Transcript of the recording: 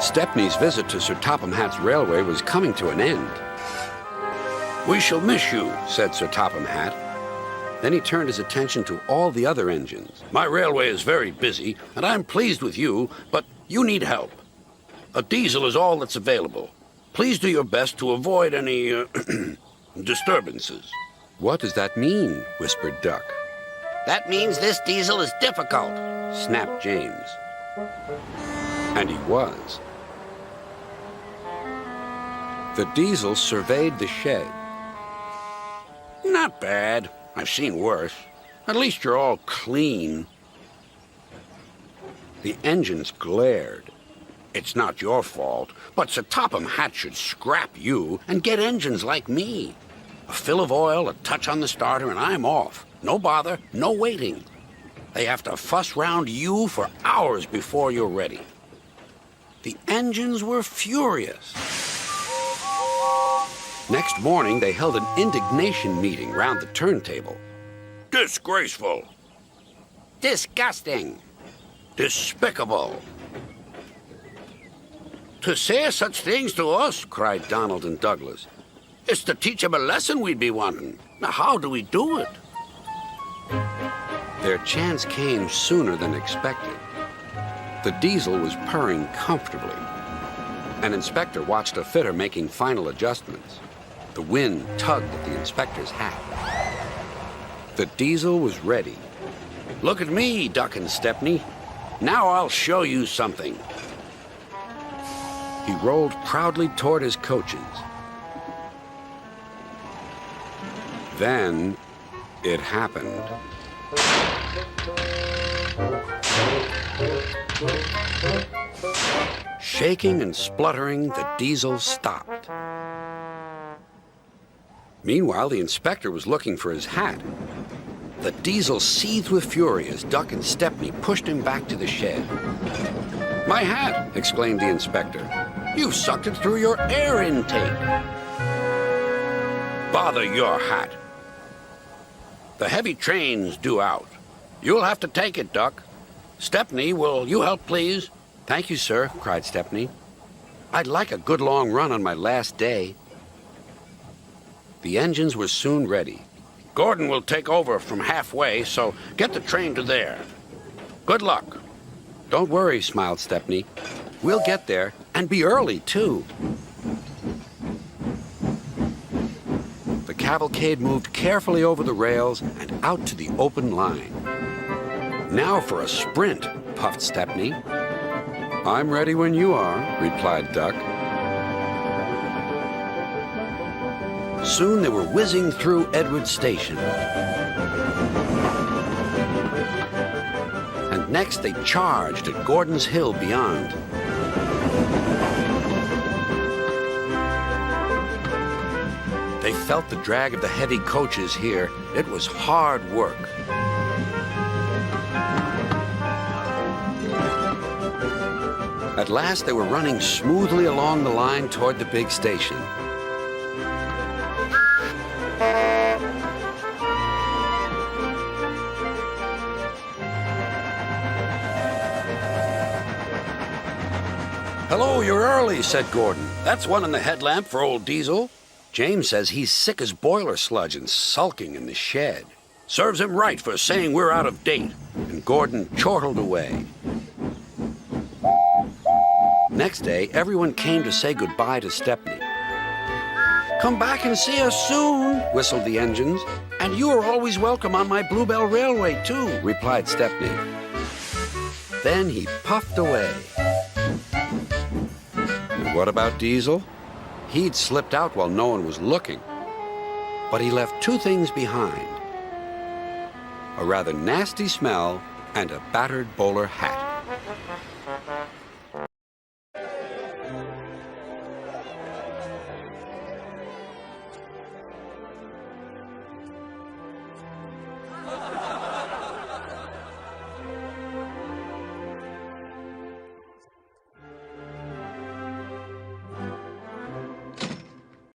Stepney's visit to Sir Topham Hatt's railway was coming to an end. "We shall miss you," said Sir Topham Hatt. Then he turned his attention to all the other engines. "My railway is very busy, and I'm pleased with you, but you need help. A diesel is all that's available. Please do your best to avoid any disturbances." "What does that mean?" whispered Duck. That means this diesel is difficult, snapped James. And he was. The diesel surveyed the shed. "Not bad. I've seen worse. At least you're all clean." The engines glared. "It's not your fault, but Sir Topham Hatt should scrap you and get engines like me. A fill of oil, a touch on the starter, and I'm off. No bother, no waiting. They have to fuss round you for hours before you're ready." The engines were furious. Next morning, they held an indignation meeting round the turntable. "Disgraceful. disgusting, Despicable. To say such things to us," cried Donald and Douglas. "It's to teach him a lesson we'd be wanting. Now, how do we do it?" Their chance came sooner than expected. The diesel was purring comfortably. An inspector watched a fitter making final adjustments. The wind tugged at the inspector's hat. The diesel was ready. "Look at me, Duck and Stepney. Now I'll show you something." He rolled proudly toward his coaches. Then it happened. Shaking and spluttering, the diesel stopped. Meanwhile, the inspector was looking for his hat. The diesel seethed with fury as Duck and Stepney pushed him back to the shed. "My hat!" exclaimed the inspector. "You've sucked it through your air intake." "Bother your hat. The heavy train's due out. You'll have to take it, Duck. Stepney, will you help, please?" "Thank you, sir," cried Stepney. "I'd like a good long run on my last day." The engines were soon ready. "Gordon will take over from halfway, so get the train to there. Good luck." "Don't worry," smiled Stepney. "We'll get there, and be early, too." The cavalcade moved carefully over the rails and out to the open line. "Now for a sprint," puffed Stepney. "I'm ready when you are," replied Duck. Soon they were whizzing through Edward Station. And next they charged at Gordon's Hill beyond. They felt the drag of the heavy coaches here. It was hard work. At last they were running smoothly along the line toward the big station. "Hello, you're early," said Gordon. "That's one in the headlamp for old Diesel. James says he's sick as boiler sludge and sulking in the shed. Serves him right for saying we're out of date." And Gordon chortled away. Next day, everyone came to say goodbye to Stepney. "Come back and see us soon," whistled the engines. "And you are always welcome on my Bluebell Railway, too," replied Stepney. Then he puffed away. And what about Diesel? He'd slipped out while no one was looking. But he left two things behind: a rather nasty smell and a battered bowler hat.